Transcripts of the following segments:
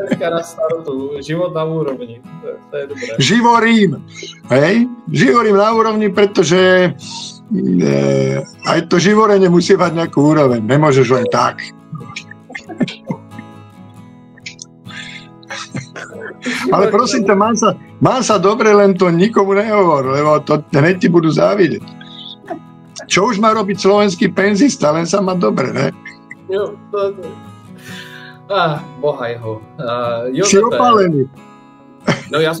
Na startu, život na úrovni, to je dobré. Živorím, hej? Živorím na úrovni, pretože aj to živorenie musí mať nejakú úroveň, nemôžeš len tak. Ale prosím ťa, mám sa dobre, len to nikomu nehovor, lebo to hneď ti budú závidieť. Čo už má robiť slovenský penzista, len sa má dobre, ne? Jo, boha jeho. Jsi opálený. No já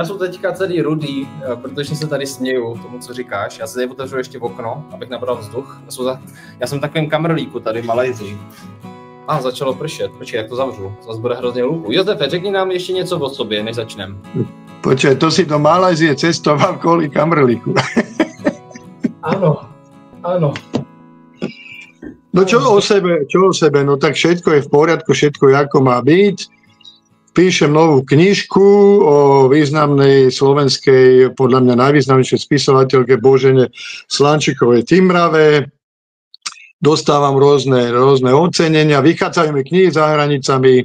jsem teďka celý rudý, protože se tady směju tomu, co říkáš. Já se tady otevřu ještě v okno, abych nabral vzduch. Já jsem v takovém kamrlíku tady v Malajzii. Začalo pršet. Počkej, jak to zavřu? Zase bude hrozně hluku. Josefe, řekni nám ještě něco o sobě, než začneme. Počkej, to si do Malajzie cestoval kvôli kamrlíku. Áno. No čo o sebe? No tak všetko je v poriadku, všetko je ako má byť. Píšem novú knižku o významnej slovenskej, podľa mňa najvýznamnejšej spisovateľke Božene Slančikovej Timrave. Dostávam rôzne ocenenia. Vychádzajú mi knihy za hranicami.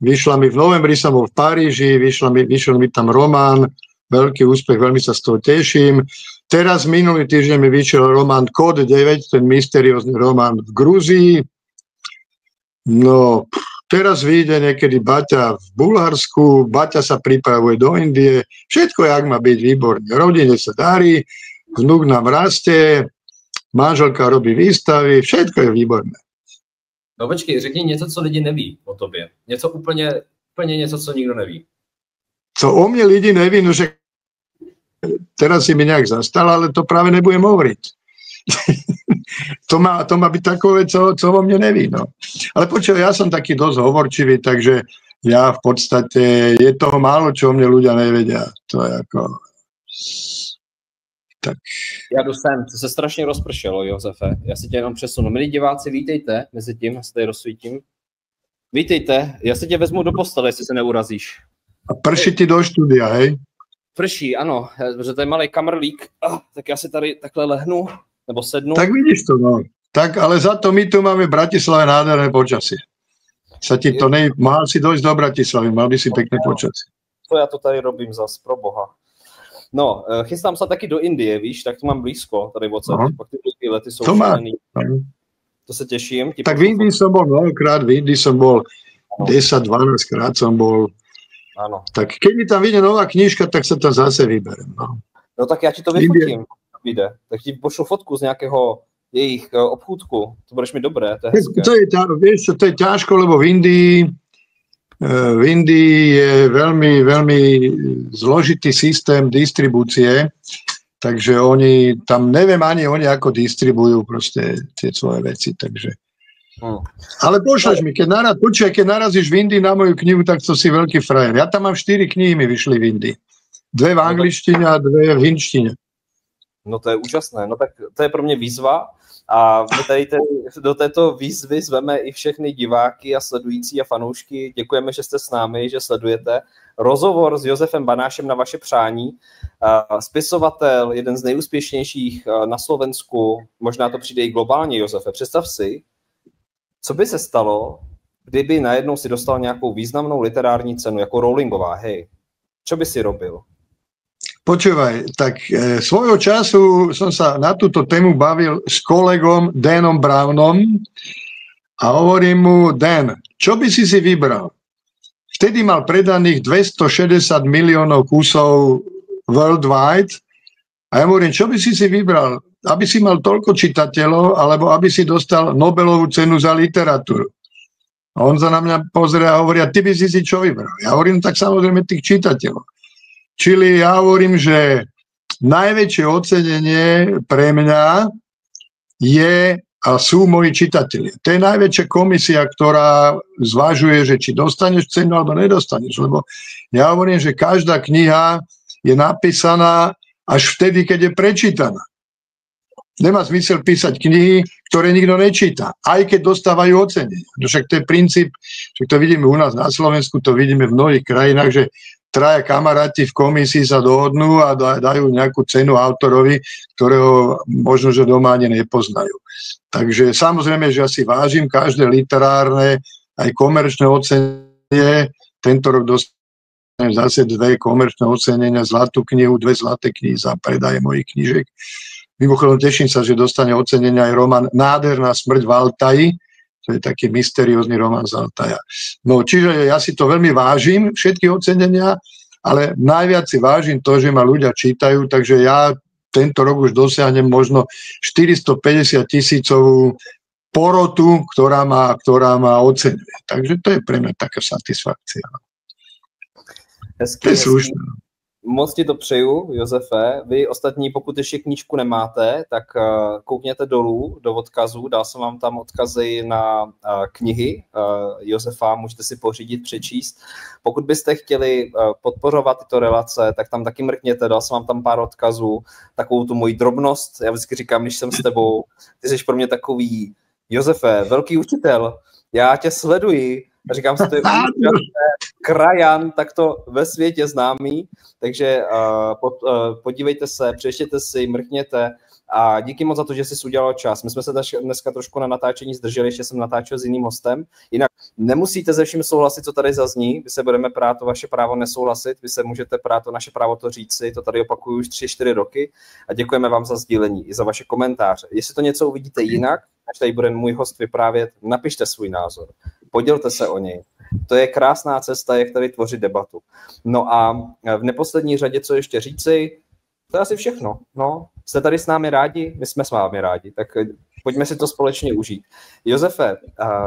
Vyšla mi v novembri, som bol v Paríži, vyšiel mi tam román. Veľký úspech, veľmi sa z toho teším. Teraz minulý týždeň mi vyšiel román Kód 9, ten mysteriózny román v Gruzii. No, teraz vyjde niekedy Baťa v Bulharsku, Baťa sa pripravuje do Indie, všetko jak má byť výborné. Rodine sa darí, vnúk nám rastie, manželka robí výstavy, všetko je výborné. No počkej, řekni něco, co lidi neví o tobě. Něco úplně něco, co nikdo neví. Co o mne lidi neví, no že teraz si mi nejak zastal, ale to práve nebudem hovoriť. to má byť takové, co vo mne neví. No. Ale počuj, ja som taký dosť hovorčivý, takže ja v podstate, je toho málo, čo o mne ľudia nevedia. To je ako... Tak. Já jdu sem, to se strašně rozpršelo, Josefe. Já si tě jenom přesunu. Milí diváci, vítejte, mezi tím, já se tady rozsvítím. Vítejte, já si tě vezmu do postele, jestli se neurazíš. A prší ti do štúdia, hej? Prší, ano, protože to je malý kamrlík, tak já si tady takhle lehnu, nebo sednu. Tak vidíš to, no. Tak, ale za to my tu máme v Bratislave nádherné počasie. Mal si dojsť do Bratislavy, mal by si pekné počasie. To já to tady robím zas, pro boha. No, chystám se taky do Indie, víš, tak to mám blízko, tady odsud, pak ty lety jsou šílený. To se těším. Tak v Indii som bol mnohokrát, 10-12 krát som bol. Ano. Tak keď mi tam vyjde nová knižka, tak sa tam zase vyberem. No tak já ti to vyfotím, vyjde. Tak ti pošlu fotku z nějakého jejich obchůdku. To budeš mi dobré, to je hezké. To je ťažko, lebo v Indii je veľmi, veľmi zložitý systém distribúcie, takže oni tam, neviem ani oni, ako distribujú proste tie svoje veci, takže... Ale pošleš mi, keď narazíš v Indii na moju knihu, tak to si veľký frajer. Ja tam mám 4 knihy, mi vyšli v Indii. 2 v angličtine a 2 v hindštine. No to je úžasné, no tak to je pro mě výzva a my tady do této výzvy zveme i všechny diváky a sledující a fanoušky. Děkujeme, že jste s námi, že sledujete rozhovor s Josefem Banášem na vaše přání. Spisovatel, jeden z nejúspěšnějších na Slovensku, možná to přijde i globálně, Josefe. Představ si, co by se stalo, kdyby najednou si dostal nějakou významnou literární cenu, jako Rowlingová, hej. Čo by si robil? Počúvaj, tak svojho času som sa na túto tému bavil s kolegom Danom Brownom a hovorím mu, Dan, čo by si vybral? Vtedy mal predaných 260 miliónov kusov worldwide a ja hovorím, čo by si vybral? Aby si mal toľko čitateľov, alebo aby si dostal Nobelovú cenu za literatúru. A on sa na mňa pozrie a hovorí, a ty by si čo vybral? Ja hovorím, tak samozrejme tých čitateľov. Čili ja hovorím, že najväčšie ocenenie pre mňa je a sú moji čitatelia. To je najväčšia komisia, ktorá zvažuje, že či dostaneš cenu alebo nedostaneš. Lebo ja hovorím, že každá kniha je napísaná až vtedy, keď je prečítaná. Nemá zmysel písať knihy, ktoré nikto nečíta, aj keď dostávajú ocenenie. Však to je princíp, však to vidíme u nás na Slovensku, to vidíme v mnohých krajinách, že traja kamaráti v komisii sa dohodnú a dajú nejakú cenu autorovi, ktorého možno, že doma ani nepoznajú. Takže samozrejme, že ja si vážim každé literárne, aj komerčné ocenenie, tento rok dostanem zase 2 komerčné ocenenia, zlatú knihu, 2 zlaté knihy za predaje mojich knížek. Mimochodom teším sa, že dostane ocenenia aj román Nádherná smrť v Altaji, to je taký mysteriózny román z Altaja. No, čiže ja si to veľmi vážim, všetky ocenenia, ale najviac si vážim to, že ma ľudia čítajú, takže ja tento rok už dosiahnem možno 450 000 porotu, ktorá ma oceňuje. Takže to je pre mňa taká satisfakcia. Hezky. Moc ti to přeju, Josefe. Vy ostatní, pokud ještě knížku nemáte, tak koukněte dolů do odkazů. Dal jsem vám tam odkazy na knihy Josefa, můžete si pořídit, přečíst. Pokud byste chtěli podporovat tyto relace, tak tam taky mrkněte, dal jsem vám tam pár odkazů, takovou tu moji drobnost. Já vždycky říkám, když jsem s tebou, ty jsi pro mě takový, Josefe, velký učitel, já tě sleduji, a říkám si, to je krajan, tak to ve světě známý, takže podívejte se, přečtěte si, mrkněte a díky moc za to, že jsi udělal čas. My jsme se dneska trošku na natáčení zdrželi, ještě jsem natáčel s jiným hostem. Jinak nemusíte se vším souhlasit, co tady zazní, vy se budeme prát o vaše právo nesouhlasit, vy se můžete prát o naše právo to říci, to tady opakuju už 3-4 roky a děkujeme vám za sdílení i za vaše komentáře. Jestli to něco uvidíte jinak, až tady bude můj host vyprávět, napište svůj názor, podělte se o něj. To je krásná cesta, jak tady tvořit debatu. No a v neposlední řadě, co ještě říci, to je asi všechno. No, jste tady s námi rádi? My jsme s vámi rádi, tak pojďme si to společně užít. Josefe,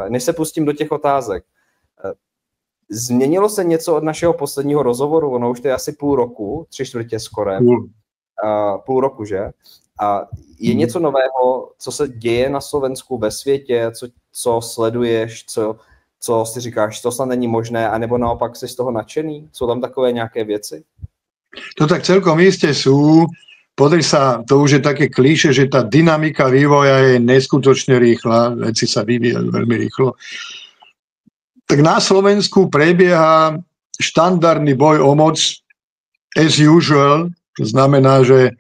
než se pustím do těch otázek, změnilo se něco od našeho posledního rozhovoru? Ono už to je asi půl roku, 3/4 skoro. Půl roku, že? A je něco nového, co se děje na Slovensku, ve světě, co sleduješ, co si říkáš, to snad není možné, anebo naopak jsi z toho nadšený? Jsou tam takové nějaké věci? To tak celkom iste sú. Podri sa, to už je také klíše, že tá dynamika vývoja je neskutočne rýchla, veci sa vyvíjajú veľmi rýchlo. Tak na Slovensku prebieha štandardný boj o moc as usual, to znamená, že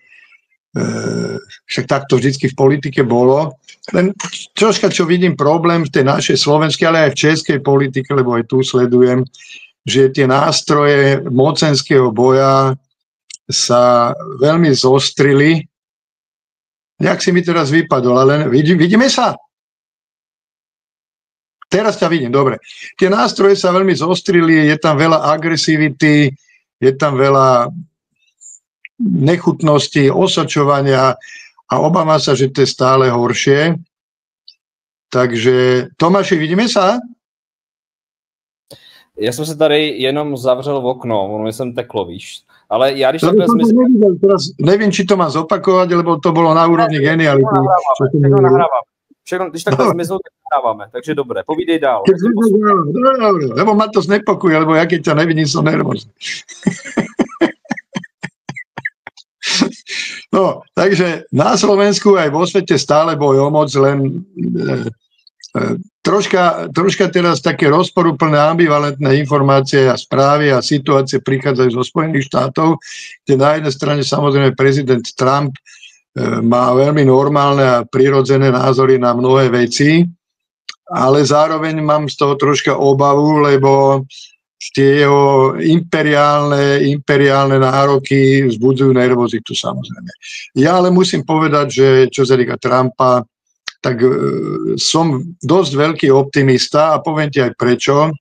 však takto vždycky v politike bolo. Len troška, čo vidím problém v tej našej slovenskej, ale aj v českej politike, lebo aj tu sledujem, že tie nástroje mocenského boja sa veľmi zostrili. Jak si mi teraz vypadol, ale vidíme sa? Teraz ťa vidím, dobre. Tie nástroje sa veľmi zostrili, je tam veľa agresivity, je tam veľa nechutnosti, osočovania a obávam sa, že to je stále horšie. Takže, Tomáši, vidíme sa? Já jsem se tady jenom zavřel v okno, ono jsem teklo, víš. Ale já když takhle zmizím... Nevím, či to mám zopakovat, lebo to bylo na úrovni geniality. Všechno nahrávám. Všechno, když takhle zmiznou, tak nahráváme. Takže dobré, povídej dál. Dobre, lebo ma to znepokuje, lebo ja keď ťa nevidím, som nervózny. No, takže na Slovensku aj vo svete stále boj o moc, len troška teraz také rozporuplné, ambivalentné informácie a správy a situácie prichádzajú zo Spojených štátov, kde na jednej strane samozrejme prezident Trump má veľmi normálne a prirodzené názory na mnohé veci, ale zároveň mám z toho troška obavu, lebo tie jeho imperiálne nároky vzbudzujú nervozitu samozrejme. Ja ale musím povedať, že čo sa týka Trumpa, tak som dosť veľký optimista a poviem ti aj prečo.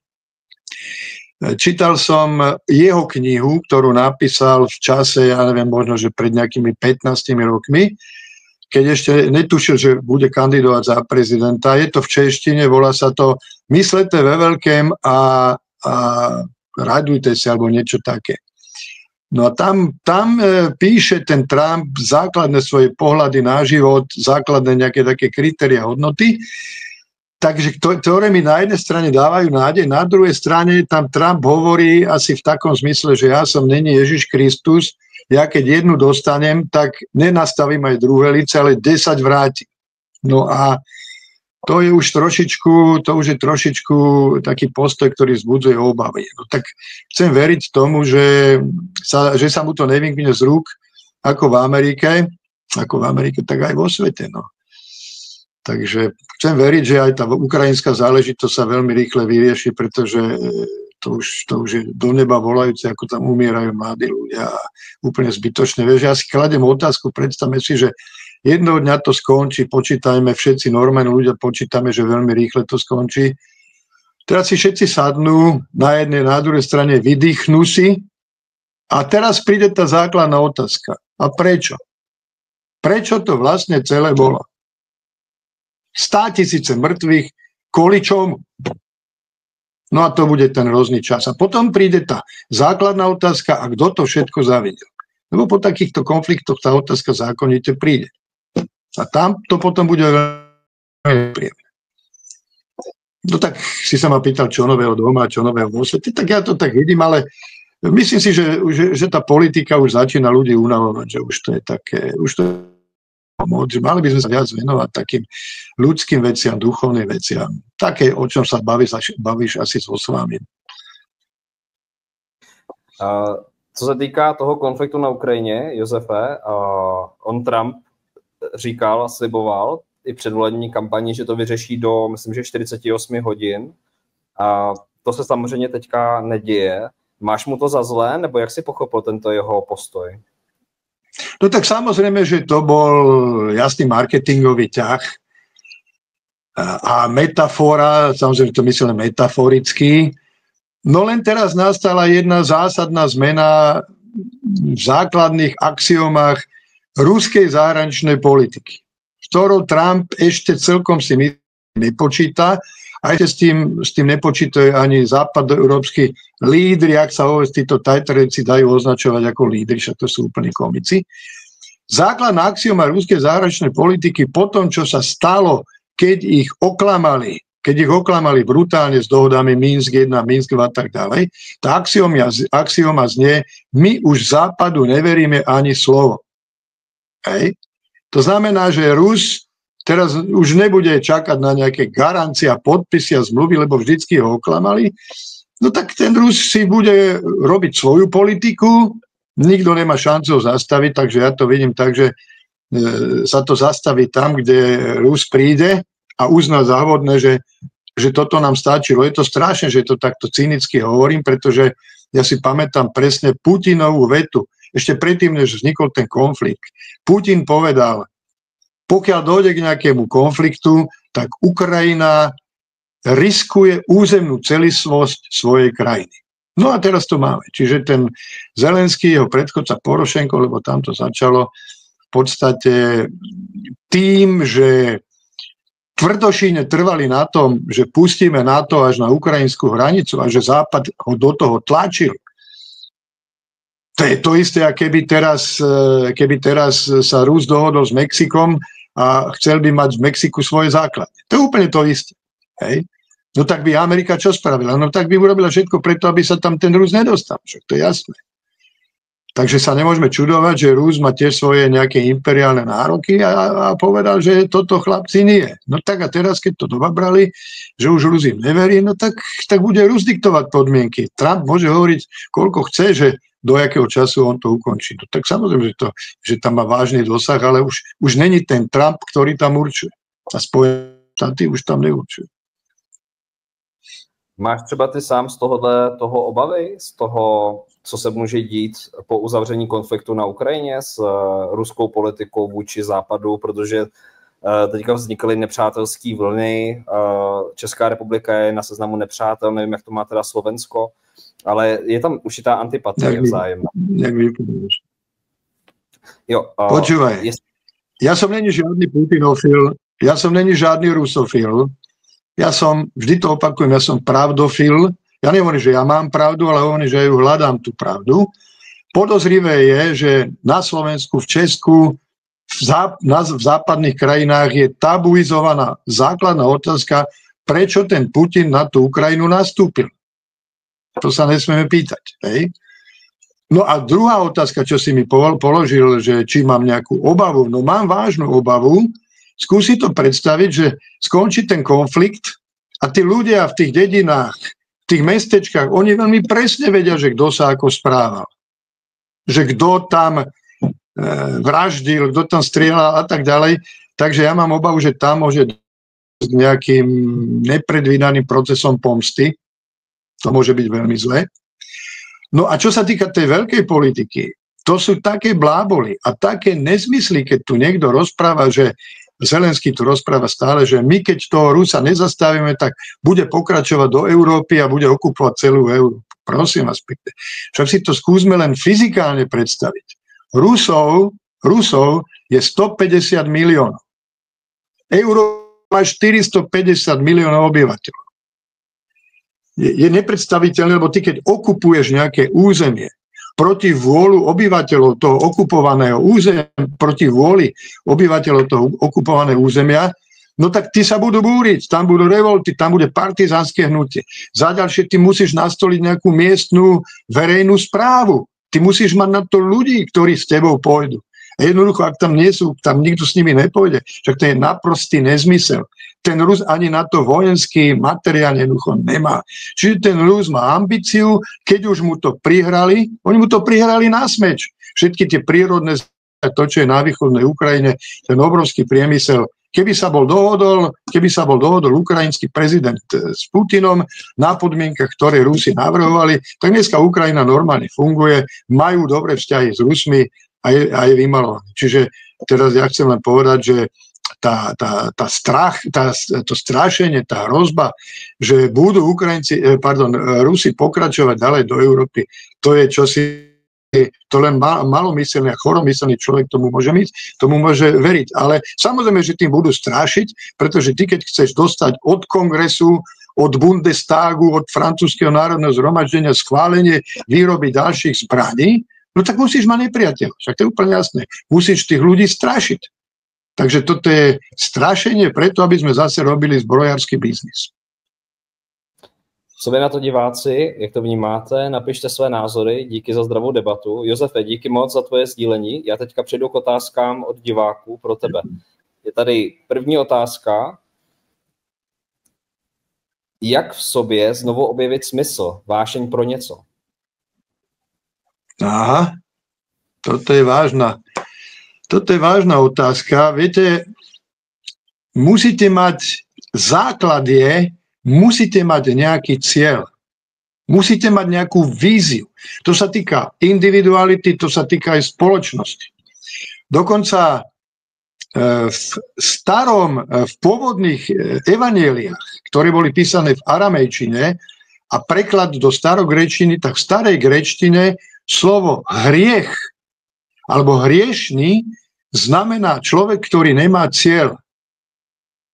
Čítal som jeho knihu, ktorú napísal v čase, ja neviem, možno, že pred nejakými 15 rokmi, keď ešte netušil, že bude kandidovať za prezidenta. Je to v češtine, volá sa to Myslete ve veľkém a radujte si, alebo niečo také. No a tam píše ten Trump základné svoje pohľady na život, základné nejaké také kritéria hodnoty, takže ktoré mi na jednej strane dávajú nádej, na druhej strane tam Trump hovorí asi v takom zmysle, že ja som není Ježiš Kristus, ja keď jednu dostanem, tak nenastavím aj druhé lice, ale 10 vrátim. No a to je už trošičku taký postoj, ktorý vzbudzuje obavy. No tak chcem veriť tomu, že sa mu to nevymkne z rúk, ako v Amerike, tak aj vo svete. No. Takže chcem veriť, že aj tá ukrajinská záležitosť sa veľmi rýchle vyrieši, pretože to už je do neba volajúce, ako tam umierajú mladí ľudia a úplne zbytočné. Vieš, ja si kladem otázku, predstavme si, že jedného dňa to skončí, počítajme, všetci normálni ľudia počítame, že veľmi rýchle to skončí. Teraz si všetci sadnú, na jednej, na druhej strane vydýchnú si a teraz príde tá základná otázka. A prečo? Prečo to vlastne celé bolo? 100 000 mŕtvych, kvôli čomu? No a to bude ten hrozný čas. A potom príde tá základná otázka, a kto to všetko zavidel? Lebo po takýchto konfliktoch tá otázka zákonite príde. A tam to potom bude veľmi príjemné. No tak si sa ma pýtal, čo nového doma, čo nového vo svete. Tak ja to tak vidím, ale myslím si, že tá politika už začína ľudí unavovať, že už to je také, už to je moc, že mali by sme sa viac venovať takým ľudským veciam, duchovným veciam. Také, o čom sa bavíš asi so svami. Co se týká toho konfliktu na Ukrajině, Josefe, on Trump říkal, sliboval i předvolební kampani, že to vyřeší do, myslím, že 48 hodin. A to se samozřejmě teďka neděje. Máš mu to za zlé, nebo jak si pochopil tento jeho postoj? No tak samozrejme, že to bol jasný marketingový ťah a metafora, samozrejme to myslím metaforicky. No len teraz nastala jedna zásadná zmena v základných axiomách ruskej zahraničnej politiky, ktorou Trump ešte celkom si nepočíta a ešte s tým nepočítajú ani západoeurópsky lídri, ak sa títo tajtrejci dajú označovať ako lídri, však to sú úplní komici. Základná axioma ruskej zahraničnej politiky po tom, čo sa stalo, keď ich oklamali brutálne s dohodami Minsk 1, Minsk 2 a tak ďalej, tá axioma znie, my už západu neveríme ani slovo. Hej. To znamená, že Rus teraz už nebude čakať na nejaké garancie a podpisy a zmluvy, lebo vždycky ho oklamali. No tak ten Rus si bude robiť svoju politiku, nikto nemá šancu ho zastaviť, takže ja to vidím tak, že sa to zastaví tam, kde Rus príde a uzná za vhodné, že toto nám stačilo. Je to strašné, že to takto cynicky hovorím, pretože ja si pamätám presne Putinovú vetu. Ešte predtým, než vznikol ten konflikt. Putin povedal, pokiaľ dojde k nejakému konfliktu, tak Ukrajina riskuje územnú celistvosť svojej krajiny. No a teraz to máme. Čiže ten Zelenský, jeho predchodca Porošenko, lebo tam to začalo v podstate tým, že tvrdošíne trvali na tom, že pustíme NATO až na ukrajinskú hranicu a že Západ ho do toho tlačil. To je to isté, ako keby teraz sa Rus dohodol s Mexikom a chcel by mať v Mexiku svoje základne. To je úplne to isté. Hej. No tak by Amerika čo spravila? No tak by urobila všetko preto, aby sa tam ten Rus nedostal. Však to je jasné. Takže sa nemôžeme čudovať, že Rus má tiež svoje nejaké imperiálne nároky a povedal, že toto chlapci nie. No tak a teraz, keď to dobabrali, že už Rus im neverí, no tak bude Rus diktovať podmienky. Trump môže hovoriť, koľko chce, že do jakého času on to ukončí. No, tak samozrejme, že tam má vážny dosah, ale už není ten Trump, ktorý tam určuje. A Spojené štáty už tam neurčuje. Máš třeba ty sám z toho obavy, z toho, co se může dít po uzavření konfliktu na Ukrajině s ruskou politikou vůči západu, protože teďka vznikly nepřátelské vlny, Česká republika je na seznamu nepřátel, nevím, jak to má teda Slovensko, ale je tam určitá antipatie vzájemná. Jak vypovedeš. Počúvaj, ja som není žiadny putinofil, ja som není žiadny rusofil, ja som, vždy to opakujem, ja som pravdofil, ja nehovorím, že ja mám pravdu, ale hovorím, že ja ju hľadám tú pravdu. Podozrivé je, že na Slovensku, v Česku, v západných krajinách je tabuizovaná základná otázka, prečo ten Putin na tú Ukrajinu nastúpil. To sa nesmieme pýtať. Hej? No a druhá otázka, čo si mi položil, že či mám nejakú obavu. No mám vážnu obavu. Skúsi to predstaviť, že skončí ten konflikt a tí ľudia v tých dedinách, v tých mestečkách, oni veľmi presne vedia, že kto sa ako správal. Že kto tam vraždil, kto tam strieľal a tak ďalej. Takže ja mám obavu, že tam môže dôjsť nejakým nepredvídaným procesom pomsty. To môže byť veľmi zlé. No a čo sa týka tej veľkej politiky, to sú také bláboli a také nezmysly, keď tu niekto rozpráva, že Zelenský tu rozpráva stále, že my keď toho Rusa nezastavíme, tak bude pokračovať do Európy a bude okupovať celú Európu. Prosím vás pekne. Však si to skúsme len fyzikálne predstaviť. Rusov je 150 miliónov. Európa má 450 miliónov obyvateľov. Je nepredstaviteľné, lebo ty keď okupuješ nejaké územie proti vôľu obyvateľov toho okupovaného územia, proti vôli obyvateľov toho okupovaného územia, no tak ty sa budú búriť, tam budú revolty, tam bude partizánske hnutie. Za ďalšie ty musíš nastoliť nejakú miestnú verejnú správu. Ty musíš mať na to ľudí, ktorí s tebou pôjdu. A jednoducho, ak tam nie sú, tam nikto s nimi nepôjde. Však to je naprostý nezmysel. Ten Rus ani na to vojenský materiál jednoducho nemá. Čiže ten Rus má ambíciu, keď už mu to prihrali, oni mu to prihrali na smeč. Všetky tie prírodné, to, čo je na východnej Ukrajine, ten obrovský priemysel, keby sa bol dohodol ukrajinský prezident s Putinom na podmienkach, ktoré Rusi navrhovali, tak dneska Ukrajina normálne funguje, majú dobré vzťahy s Rusmi a je vymalovaný. Čiže teraz ja chcem len povedať, že to strašenie, tá hrozba, že budú Rusi pokračovať ďalej do Európy, to je čosi, to len malomyselný a choromyselný človek tomu môže veriť. Ale samozrejme, že tým budú strašiť, pretože ty, keď chceš dostať od kongresu, od Bundestagu, od francúzskeho národného zhromaždenia schválenie výroby ďalších zbraní, no tak musíš mať nepriateľ. Však to je úplne jasné. Musíš tých ľudí strašiť. Takže toto je strašenie preto, aby sme zase robili zbrojársky biznis. Co vy na to diváci, jak to vnímáte, napište své názory, díky za zdravou debatu. Josefe, díky moc za tvoje sdílení. Já teďka přejdu k otázkám od diváků pro tebe. Je tady první otázka. Jak v sobě znovu objevit smysl, vášeň pro něco? Aha, toto je vážna otázka. Viete, musíte mať musíte mať nejaký cieľ. Musíte mať nejakú víziu. To sa týka individuality, to sa týka aj spoločnosti. Dokonca v pôvodných evanjeliách, ktoré boli písané v aramejčine a preklad do starogréčtiny, tak v starej gréčtine slovo hriech alebo hriešný znamená človek, ktorý nemá cieľ.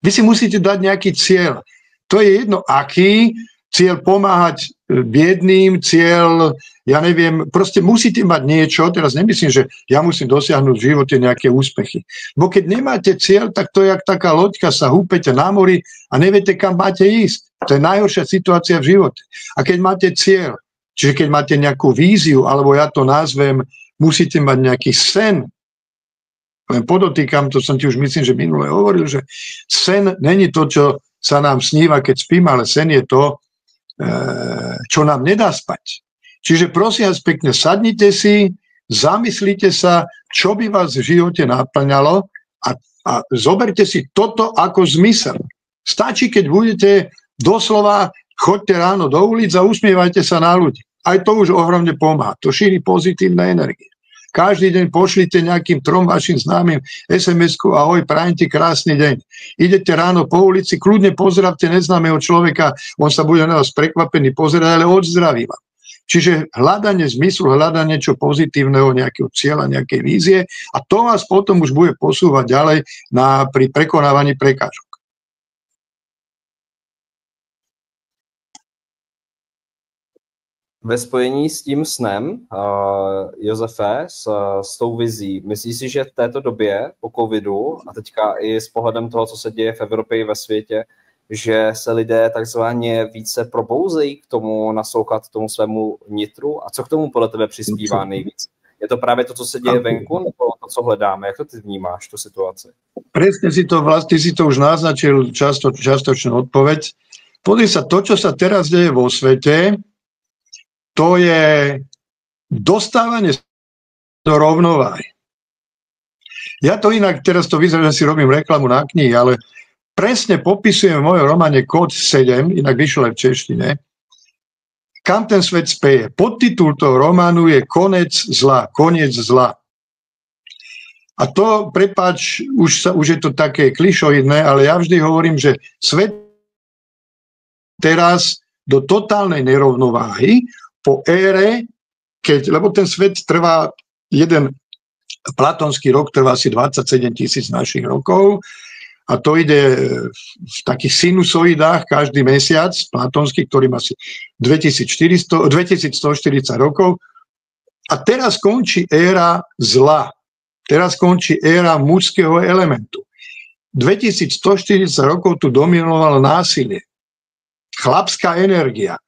Vy si musíte dať nejaký cieľ. To je jedno, aký cieľ pomáhať biedným, cieľ, ja neviem, proste musíte mať niečo, teraz nemyslím, že ja musím dosiahnuť v živote nejaké úspechy. Bo keď nemáte cieľ, tak to je jak taká loďka, sa húpete na mori a neviete, kam máte ísť. To je najhoršia situácia v živote. A keď máte cieľ, čiže keď máte nejakú víziu, alebo ja to nazvem, musíte mať nejaký sen. Len podotýkam, to som ti už myslím, že minule hovoril, že sen není to, čo sa nám sníva, keď spím, ale sen je to, čo nám nedá spať. Čiže prosím vás pekne, sadnite si, zamyslite sa, čo by vás v živote naplňalo a zoberte si toto ako zmysel. Stačí, keď budete doslova, choďte ráno do ulic a usmievajte sa na ľudí. Aj to už ohromne pomáha. To šíri pozitívne energie. Každý deň pošlite nejakým 3 vašim známym SMS-ku: ahoj, prajem ti krásny deň. Idete ráno po ulici, kľudne pozdravte neznámeho človeka, on sa bude na vás prekvapený pozerať, ale odzdraví vám. Čiže hľadanie zmyslu, hľadanie niečo pozitívneho, nejakého cieľa, nejakej vízie a to vás potom už bude posúvať ďalej pri prekonávaní prekážok. Ve spojení s tím snem, Josefe, s tou vizí, myslíš si, že v této době po covidu a teďka i s pohledem toho, co se děje v Evropě i ve světě, že se lidé takzvaně více probouzejí k tomu naslouchat tomu svému nitru? A co k tomu podle tebe přispívá nejvíc? Je to právě to, co se děje venku, nebo to, co hledáme? Jak to ty vnímáš, tu situaci? Presne si to už naznačil častočnú odpoveď. Pozri sa, to, čo sa teraz deje vo svete, to je dostávanie do rovnováhy. Ja to inak, teraz to vyzerá, že si robím reklamu na knihy, ale presne popisujem v mojom románe Kód 7, inak vyšiel aj v češtine, kam ten svet speje. Podtitul toho románu je Koniec zla. A to, prepáč, už je to také klišoidné, ale ja vždy hovorím, že svet teraz do totálnej nerovnováhy po ére, lebo ten svet trvá, jeden platonský rok trvá asi 27 000 našich rokov, a to ide v takých sinusoidách každý mesiac, platonský, ktorý má asi 2140 rokov. A teraz končí éra zla. Teraz končí éra mužského elementu. 2140 rokov tu dominovalo násilie. Chlapská energia.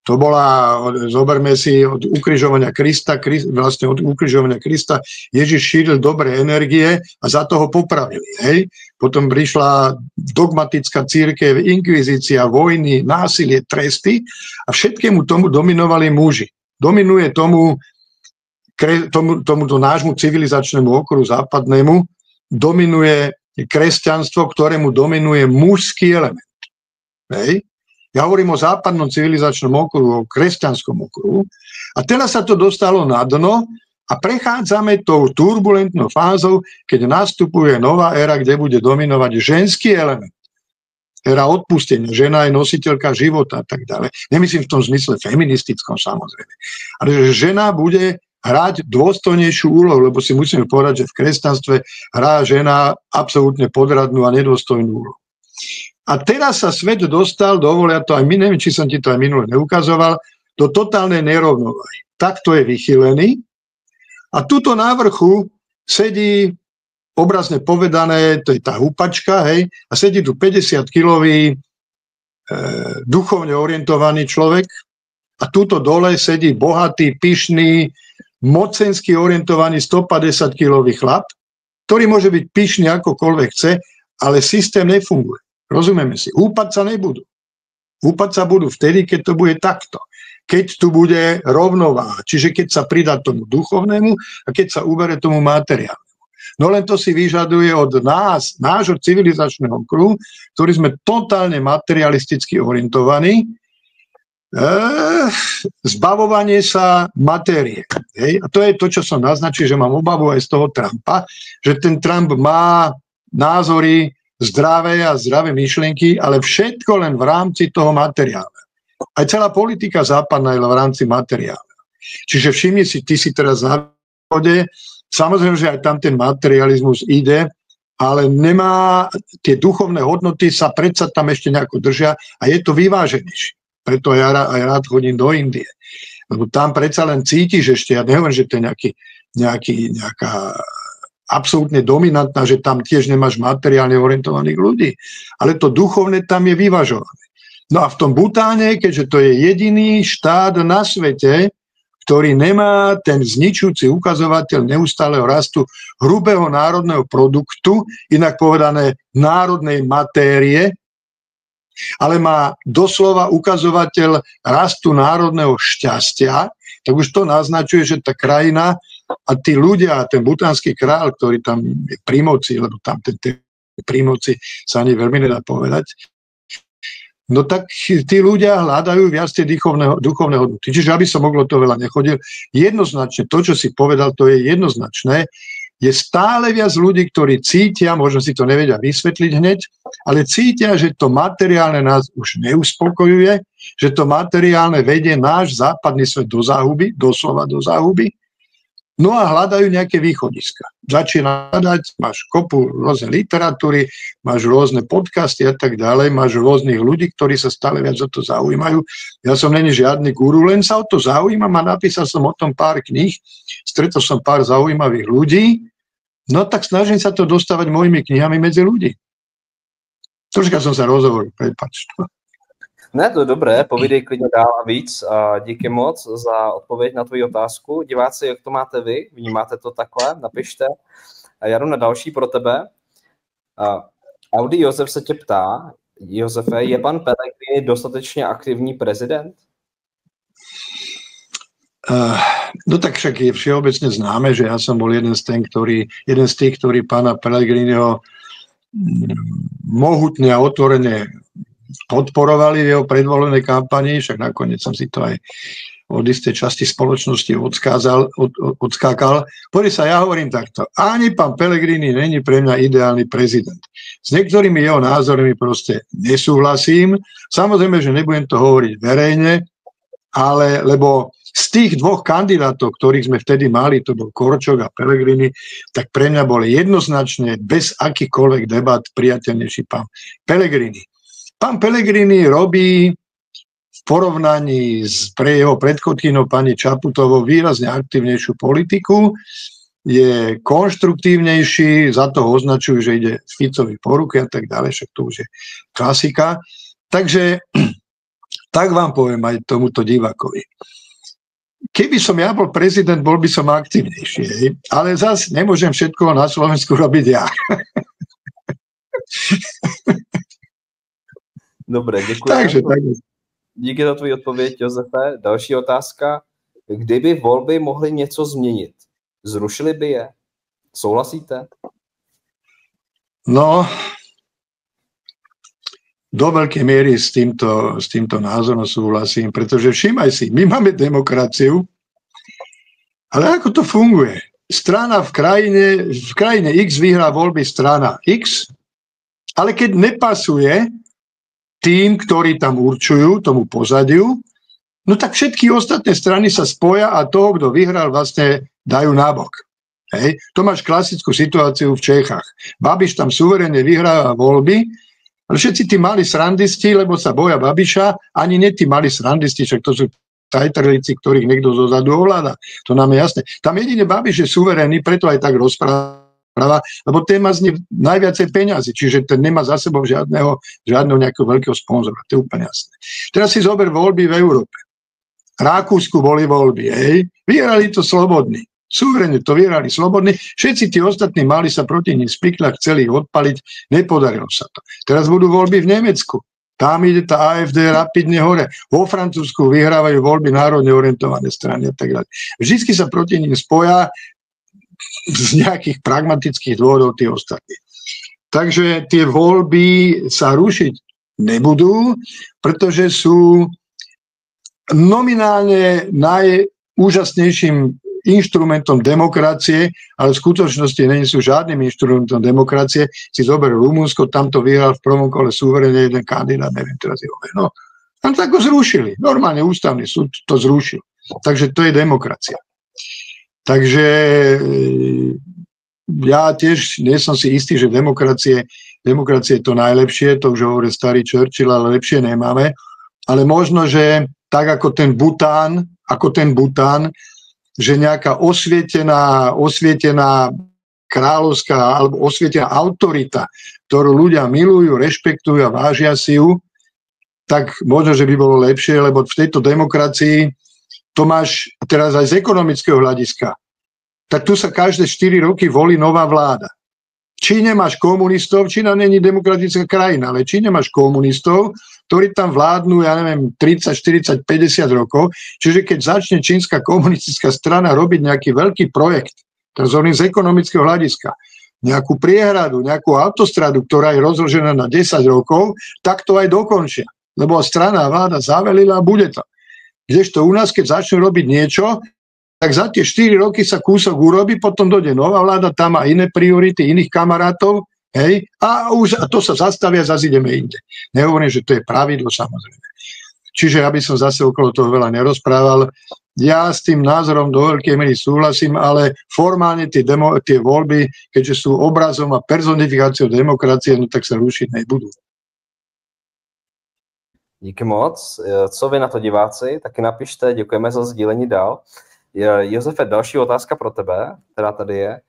To bola, zoberme si, od ukrižovania Krista, vlastne od ukrižovania Krista Ježiš šíril dobré energie a za toho popravili. Hej? Potom prišla dogmatická cirkev, inkvizícia, vojny, násilie, tresty a všetkému tomu dominovali muži. Dominuje tomuto nášmu civilizačnému okruhu západnému, dominuje kresťanstvo, ktorému dominuje mužský element. Hej? Ja hovorím o západnom civilizačnom okruhu, o kresťanskom okruhu. A teraz sa to dostalo na dno a prechádzame tou turbulentnou fázou, keď nastupuje nová éra, kde bude dominovať ženský element. Éra odpustenia, žena je nositeľka života a tak ďalej. Nemyslím v tom zmysle feministickom, samozrejme. Ale že žena bude hrať dôstojnejšiu úlohu, lebo si musíme povedať, že v kresťanstve hrá žena absolútne podradnú a nedôstojnú úlohu. A teraz sa svet dostal, dovolia to aj my, neviem, či som ti to aj minule neukazoval, do totálnej nerovnováhy. Takto je vychylený a tuto na vrchu sedí, obrazne povedané, to je tá húpačka, hej, a sedí tu 50-kilový duchovne orientovaný človek a tuto dole sedí bohatý, pyšný, mocensky orientovaný 150-kilový chlap, ktorý môže byť pyšný akokoľvek chce, ale systém nefunguje. Rozumieme si, húpať sa nebudú. Húpať sa budú vtedy, keď to bude takto. Keď tu bude rovnováha, čiže keď sa pridá tomu duchovnému a keď sa ubere tomu materiálnemu. No len to si vyžaduje od nás, nášho civilizačného kruhu, ktorý sme totálne materialisticky orientovaní, zbavovanie sa matérie. Hej? A to je to, čo som naznačil, že mám obavu aj z toho Trumpa, že ten Trump má názory zdravé myšlienky, ale všetko len v rámci toho materiálneho. Aj celá politika západná je v rámci materiálneho. Čiže všimni si, ty si teraz na východe, samozrejme, že aj tam ten materializmus ide, ale nemá, tie duchovné hodnoty sa predsa tam ešte nejako držia a je to vyváženejšie. Preto ja aj rád chodím do Indie. Lebo tam predsa len cítiš ešte, ja nehovorím, že to je nejaká absolútne dominantná, že tam tiež nemáš materiálne orientovaných ľudí. Ale to duchovné tam je vyvažované. No a v tom Butáne, keďže to je jediný štát na svete, ktorý nemá ten zničujúci ukazovateľ neustáleho rastu hrubého národného produktu, inak povedané národnej matérie, ale má doslova ukazovateľ rastu národného šťastia, tak už to naznačuje, že tá krajina a tí ľudia, ten butánsky kráľ, ktorý tam je pri moci, lebo tam ten pri moci sa ani veľmi nedá povedať, no tak tí ľudia hľadajú viac tie duchovné hodnoty. Čiže aby som moglo to veľa nechodil, jednoznačne to, čo si povedal, to je jednoznačné, je stále viac ľudí, ktorí cítia, možno si to nevedia vysvetliť hneď, ale cítia, že to materiálne nás už neuspokojuje, že to materiálne vedie náš západný svet do záhuby, doslova do záhuby, no a hľadajú nejaké východiska. Začína hľadať, máš kopu rôzne literatúry, máš rôzne podcasty a tak ďalej, máš rôznych ľudí, ktorí sa stále viac o to zaujímajú. Ja som není žiadny guru, len sa o to zaujímam a napísal som o tom pár kníh, stretol som pár zaujímavých ľudí, no tak snažím sa to dostávať mojimi knihami medzi ľudí. Troška som sa rozhovoril, prepáč. Ne, to je dobré, povídej klidně dál a víc. A díky moc za odpověď na tvoji otázku. Diváci, jak to máte vy? Vnímáte to takhle? Napište. A já jdu na další pro tebe. Audi Josef se tě ptá, Josefe, je pan Pellegrini dostatečně aktivní prezident? No tak však je všeobecne známe, že ja som bol jeden z tých, ktorí pána Pellegriniho mohutne a otvorene podporovali v jeho predvolenej kampani, však nakoniec som si to aj od istej časti spoločnosti odskákal. Pozri sa, ja hovorím takto. Ani pán Pellegrini není pre mňa ideálny prezident. S niektorými jeho názormi proste nesúhlasím. Samozrejme, že nebudem to hovoriť verejne, ale lebo z tých dvoch kandidátov, ktorých sme vtedy mali, to bol Korčok a Pellegrini, tak pre mňa bol jednoznačne bez akýchkoľvek debat priateľnejší pán Pellegrini. Pán Pellegrini robí v porovnaní s pre jeho predchodkynou pani Čaputovou výrazne aktívnejšiu politiku, je konštruktívnejší, za to označujú, že ide Ficovi po ruke a tak ďalej, však to už je klasika. Takže tak vám poviem aj tomuto divákovi. Keby som ja bol prezident, bol by som aktívnejší, ale zase nemôžem všetko na Slovensku robiť ja. Dobre, děkuji. Takže. Díky za tvou odpověď, Josefe. Další otázka. Kdyby volby mohly něco změnit, zrušili by je? Souhlasíte? No, do veľkej miery s týmto názorom súhlasím, pretože všímaj si, my máme demokraciu, ale ako to funguje? Strana v krajine X vyhrá voľby strana X, ale keď nepasuje tým, ktorí tam určujú, tomu pozadiu, no tak všetky ostatné strany sa spoja a toho, kto vyhral, vlastne dajú nabok. Hej. To máš klasickú situáciu v Čechách. Babiš tam suverene vyhráva voľby, ale všetci tí mali srandisti, lebo sa boja Babiša, ani nie tí mali srandisti, však to sú tajtrlici, ktorých niekto zozadu ovláda. To nám je jasné. Tam jedine Babiš je suverénny, preto aj tak rozpráva, lebo ten má z nich najviacej peňazí, čiže ten nemá za sebou žiadneho nejakého veľkého sponzora. To je úplne jasné. Teraz si zober voľby v Európe. Rakúsku boli voľby, hej. Vyhrali to slobodní. Suverene to vyhrali slobodní. Všetci tí ostatní mali sa proti nim spikľať, chceli ich odpaliť. Nepodarilo sa to. Teraz budú voľby v Nemecku. Tam ide tá AfD rapidne hore. Vo Francúzsku vyhrávajú voľby národne orientované strany a tak ďalej. Vždycky sa proti nim spoja z nejakých pragmatických dôvodov tí ostatní. Takže tie voľby sa rušiť nebudú, pretože sú nominálne najúžasnejším inštrumentom demokracie, ale v skutočnosti nie sú žiadnym inštrumentom demokracie. Si zober Rumunsko, tam to vyhral v prvom kole suverene jeden kandidát, neviem teraz jeho meno. Tam tak ho zrušili. Normálne ústavný súd to zrušil. Takže to je demokracia. Takže ja tiež nie som si istý, že demokracie je to najlepšie, to už hovorí starý Churchill, ale lepšie nemáme. Ale možno, že tak ako ten Bután, že nejaká osvietená kráľovská alebo osvietená autorita, ktorú ľudia milujú, rešpektujú a vážia si ju, tak možno, že by bolo lepšie, lebo v tejto demokracii to máš teraz aj z ekonomického hľadiska. Tak tu sa každé 4 roky volí nová vláda. Či nemáš komunistov, Čína není demokratická krajina, ale či nemáš komunistov, ktorí tam vládnu, ja neviem, 30, 40, 50 rokov. Čiže keď začne čínska komunistická strana robiť nejaký veľký projekt, teraz hovorím z ekonomického hľadiska, nejakú priehradu, nejakú autostradu, ktorá je rozložená na 10 rokov, tak to aj dokončia. Lebo strana a vláda zavelila a bude to. Kdežto u nás, keď začnú robiť niečo, tak za tie 4 roky sa kúsok urobí, potom dojde nová vláda, tam má iné priority, iných kamarátov, hej, a to sa zastavia, zase ideme inde. Nehovorím, že to je pravidlo, samozrejme. Čiže ja by som zase okolo toho veľa nerozprával. Ja s tým názorom do veľkej miery súhlasím, ale formálne tie voľby, keďže sú obrazom a personifikáciou demokracie, no tak sa rušiť nebudú. Díky moc. Co vy na to diváci, taky napište, děkujeme za sdílení dál. Josefe, další otázka pro tebe, která tady je.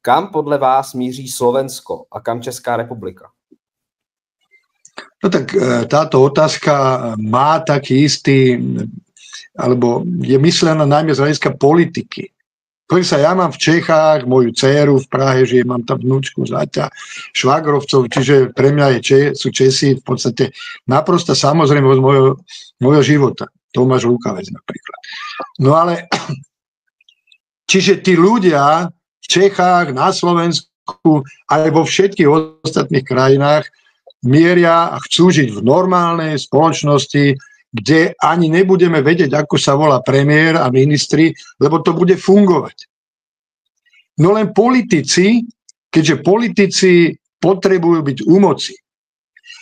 Kam podle vás míří Slovensko a kam Česká republika? No tak táto otázka má taký istý, alebo je myslená najmä z hľadiska politiky. Poviem sa, ja mám v Čechách moju dcéru v Prahe, že mám tam vnúčku, záťa, švagrovcov, čiže pre mňa sú Česi v podstate naprosto samozrejmosť mojho života. Tomáš Lukavec napríklad. No ale, čiže tí ľudia v Čechách, na Slovensku, aj vo všetkých ostatných krajinách mieria a chcú žiť v normálnej spoločnosti, kde ani nebudeme vedieť, ako sa volá premiér a ministri, lebo to bude fungovať. No len politici, keďže politici potrebujú byť u moci.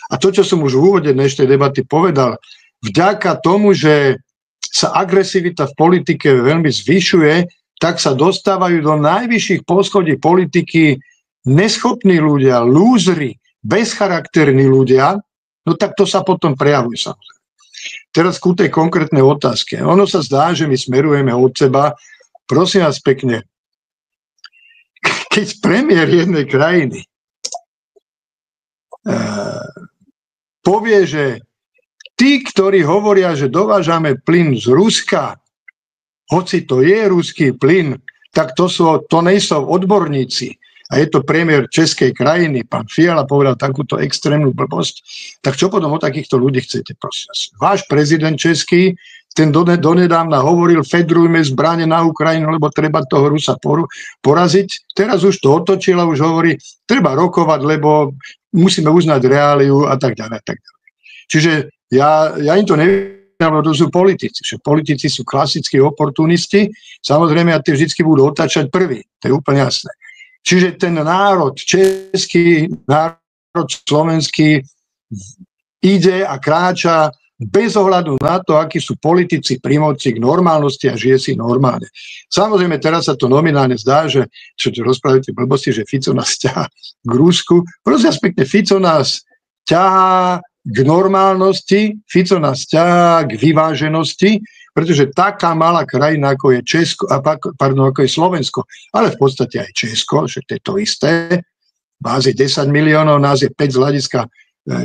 A to, čo som už v úvode dnešnej debaty povedal, vďaka tomu, že sa agresivita v politike veľmi zvyšuje, tak sa dostávajú do najvyšších poschodí politiky neschopní ľudia, lúzri, bezcharakterní ľudia, no tak to sa potom prejavuje samozrejme. Teraz ku tej konkrétnej otázke. Ono sa zdá, že my smerujeme od seba. Prosím vás pekne, keď premiér jednej krajiny povie, že tí, ktorí hovoria, že dovážame plyn z Ruska, hoci to je ruský plyn, tak to nejsú odborníci. A je to premiér českej krajiny, pán Fiala povedal takúto extrémnu blbosť, tak čo potom od takýchto ľudí chcete, prosím vás? Váš prezident český, ten donedávna hovoril, fedrujme zbrane na Ukrajinu, lebo treba toho Rusa poraziť. Teraz už to otočil a už hovorí, treba rokovať, lebo musíme uznať reáliu a tak ďalej. Čiže ja im to neviem, lebo to sú politici. Politici sú klasickí oportunisti, samozrejme, a tí vždy budú otáčať prvý, to je úplne jasné. Čiže ten národ český, národ slovenský ide a kráča bez ohľadu na to, akí sú politici pri moci k normálnosti a žije si normálne. Samozrejme, teraz sa to nominálne zdá, že čo tu rozprávate blbosti, že Fico nás ťahá k Rusku. Prosím vás pekne, Fico nás ťahá k normálnosti, Fico nás ťahá k vyváženosti, pretože taká malá krajina, ako je ako je Slovensko, ale v podstate aj Česko, že to je to isté, vás je 10 miliónov, nás je 5 z hľadiska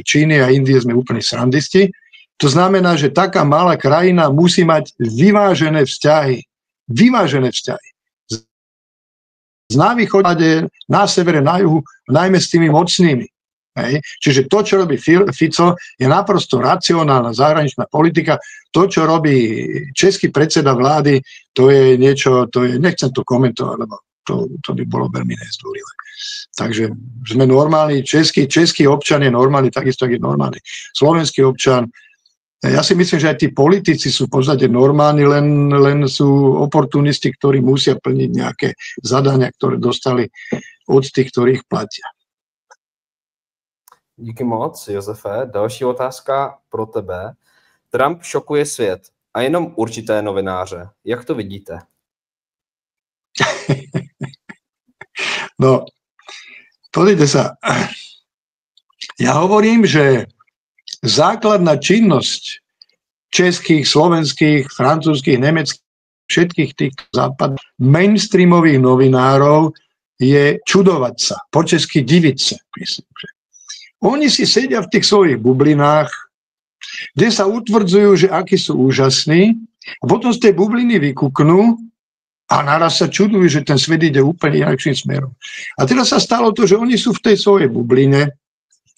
Číny a Indie, sme úplne srandisti. To znamená, že taká malá krajina musí mať vyvážené vzťahy. Vyvážené vzťahy. Na východe, na severe, na juhu, najmä s tými mocnými. Hej. Čiže to, čo robí Fico, je naprosto racionálna zahraničná politika. To, čo robí český predseda vlády, to je niečo, nechcem to komentovať, lebo to by bolo veľmi nezdvorilé. Takže sme normálni, český občan je normálny, takisto je normálny slovenský občan. Ja si myslím, že aj tí politici sú v podstate normálni, len sú oportunisti, ktorí musia plniť nejaké zadania, ktoré dostali od tých, ktorých platia. Díky moc, Josefe. Další otázka pro tebe. Trump šokuje svět a jenom určité novináře. Jak to vidíte? No, pozrite sa. Ja hovorím, že základná činnosť českých, slovenských, francúzskych, nemeckých, všetkých tých mainstreamových novinárov je čudovať sa, po česky diviť sa, myslím, že oni si sedia v tých svojich bublinách, kde sa utvrdzujú, že akí sú úžasní, a potom z tej bubliny vykúknú a naraz sa čudujú, že ten svet ide úplne inakším smerom. A teraz sa stalo to, že oni sú v tej svojej bubline,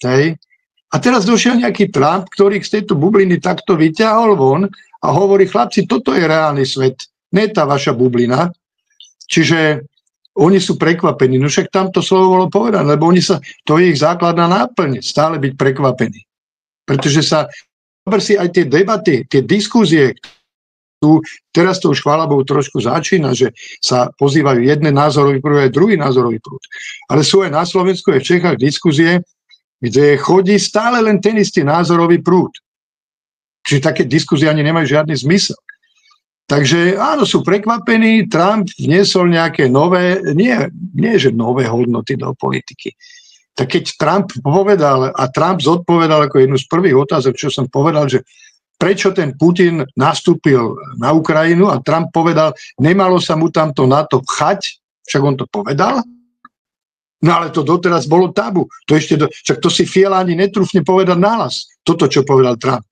hej, a teraz došiel nejaký Trump, ktorý z tejto bubliny takto vyťahol von a hovorí, chlapci, toto je reálny svet, nie tá vaša bublina. Čiže oni sú prekvapení. No však tam to slovo bolo povedané, lebo to je ich základná náplň, stále byť prekvapení. Pretože si aj tie debaty, tie diskúzie, teraz to už chvála Bohu trošku začína, že sa pozývajú jeden názorový prúd aj druhý názorový prúd. Ale sú aj na Slovensku, aj v Čechách diskúzie, kde chodí stále len ten istý názorový prúd. Čiže také diskúzie ani nemajú žiadny zmysel. Takže áno, sú prekvapení, Trump vniesol nejaké nové, nie že nové hodnoty do politiky. Tak keď Trump povedal, a Trump zodpovedal ako jednu z prvých otázok, čo som povedal, že prečo ten Putin nastúpil na Ukrajinu, a Trump povedal, nemalo sa mu tamto NATO pchať, však on to povedal, no ale to doteraz bolo tabu. Však to si Fiala ani netrúfne povedať nahlas, toto, čo povedal Trump.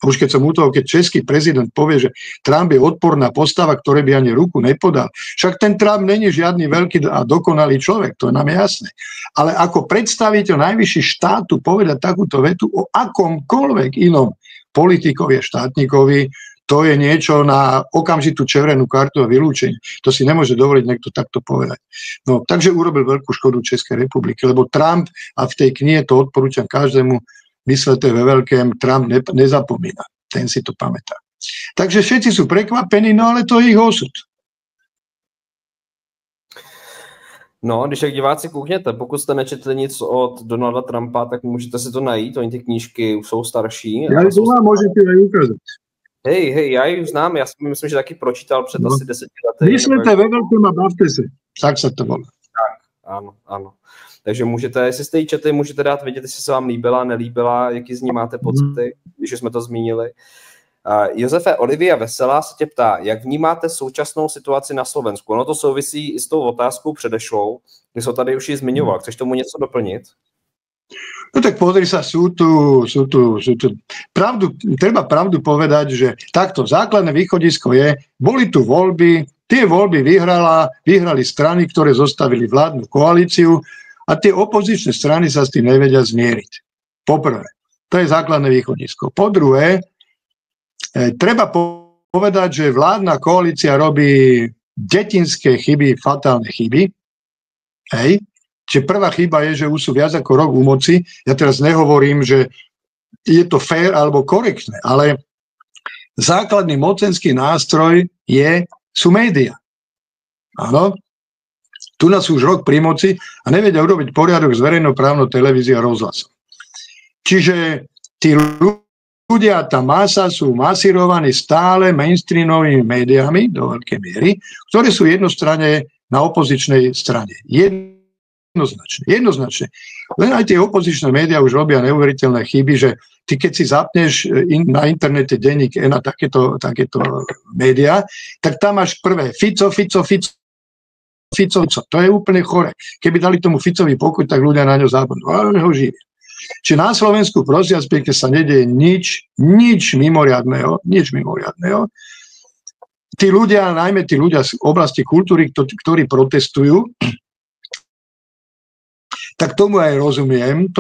A už keď som u toho, keď český prezident povie, že Trump je odporná postava, ktoré by ani ruku nepodal. Však ten Trump není žiadny veľký a dokonalý človek, to je nám jasné. Ale ako predstaviteľ najvyšší štátu povedať takúto vetu o akomkoľvek inom politikovi a štátnikovi, to je niečo na okamžitú červenú kartu a vylúčenie. To si nemôže dovoliť niekto takto povedať. No, takže urobil veľkú škodu Českej republiky, lebo Trump, a v tej knihe to odporúčam každému, myslete ve veľkém, Trump nezapomína. Ten si to pamätá. Takže všetci sú prekvapení, no ale to je ich osud. No, když jak diváci koukněte, pokud jste nečetli nic od Donalda Trumpa, tak můžete si to najít, oni ty knížky už jsou starší. Já to vám můžete aj ukázat. Hej, já ji už znám, já si myslím, že taky pročítal před asi 10 lety. Myslete ve veľkom a bavte se, tak se to volá. Tak, ano. Takže můžete, jestli jste ji četli, můžete dát vědět, jestli se vám líbila, nelíbila, jaký z ní máte pocity, když už jsme to zmínili. Josefe, Olivia Veselá se tě ptá, jak vnímáte současnou situaci na Slovensku? Ono to souvisí i s tou otázkou předešlou, kdy se tady už ji zmiňoval. Chceš tomu něco doplnit? No tak pozri sa, sú tu treba pravdu povedať, že takto základné východisko je, boli tu voľby, tie voľby vyhrali strany, ktoré zostavili vládnu koalíciu a tie opozičné strany sa s tým nevedia zmieriť. Poprvé, to je základné východisko. Po druhé, treba povedať, že vládna koalícia robí detinské chyby, fatálne chyby. Hej. Čiže prvá chyba je, že už sú viac ako rok u moci. Ja teraz nehovorím, že je to fair alebo korektné, ale základný mocenský nástroj sú médiá. Áno. Tu nás už rok pri moci a nevedia urobiť poriadok s verejnoprávnou televíziou a rozhlasom. Čiže tí ľudia, tá masa sú masírovaní stále mainstreamovými médiami do veľkej miery, ktoré sú jednostranne na opozičnej strane. Jednoznačne. Len aj tie opozičné médiá už robia neuveriteľné chyby, že ty keď si zapneš na internete denník N a takéto médiá, tak tam máš prvé Fico. To je úplne chore. Keby dali tomu Ficovi pokoj, tak ľudia na ňo zabudnú. Ale ho živia. Čiže na Slovensku prosím vás pekne sa nedieje nič mimoriadného. Tí ľudia, najmä tí ľudia z oblasti kultúry, ktorí protestujú, tak tomu aj rozumiem,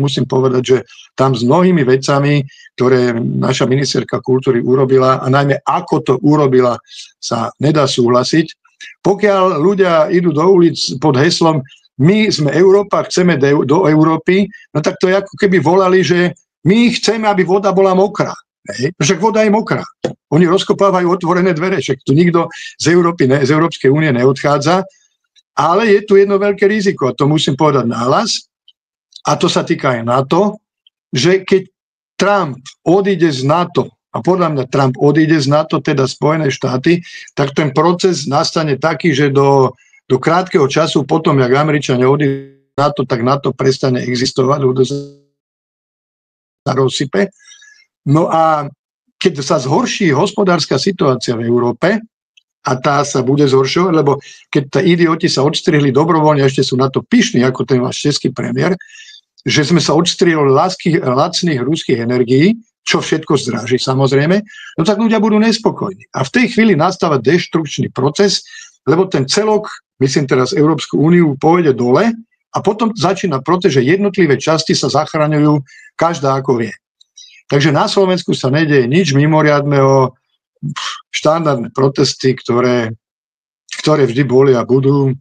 musím povedať, že tam s mnohými vecami, ktoré naša ministerka kultúry urobila a najmä ako to urobila, sa nedá súhlasiť. Pokiaľ ľudia idú do ulic pod heslom my sme Európa, chceme do Európy, no tak to je ako keby volali, že my chceme, aby voda bola mokrá. Však voda je mokrá. Oni rozkopávajú otvorené dvere, však tu nikto z Európskej únie neodchádza, ale je tu jedno veľké riziko, a to musím povedať nahlas, a to sa týka aj NATO, že keď Trump odíde z NATO, a podľa mňa Trump odíde z NATO, teda Spojené štáty, tak ten proces nastane taký, že do krátkeho času potom, jak Američania odídu z NATO, tak NATO prestane existovať, lebo sa rozsype. No a keď sa zhorší hospodárska situácia v Európe, a tá sa bude zhoršovať, lebo keď tá idioti sa odstrihli dobrovoľne, ešte sú na to pyšní, ako ten váš český premiér, že sme sa odstrihli lacných ruských energií, čo všetko zdraží samozrejme, no tak ľudia budú nespokojní. A v tej chvíli nastáva deštrukčný proces, lebo ten celok, myslím teraz Európsku úniu, pôjde dole a potom začína proces, že jednotlivé časti sa zachraňujú každá ako vie. Takže na Slovensku sa nedeje nič mimoriadneho, štandardné protesty, ktoré vždy boli a budú.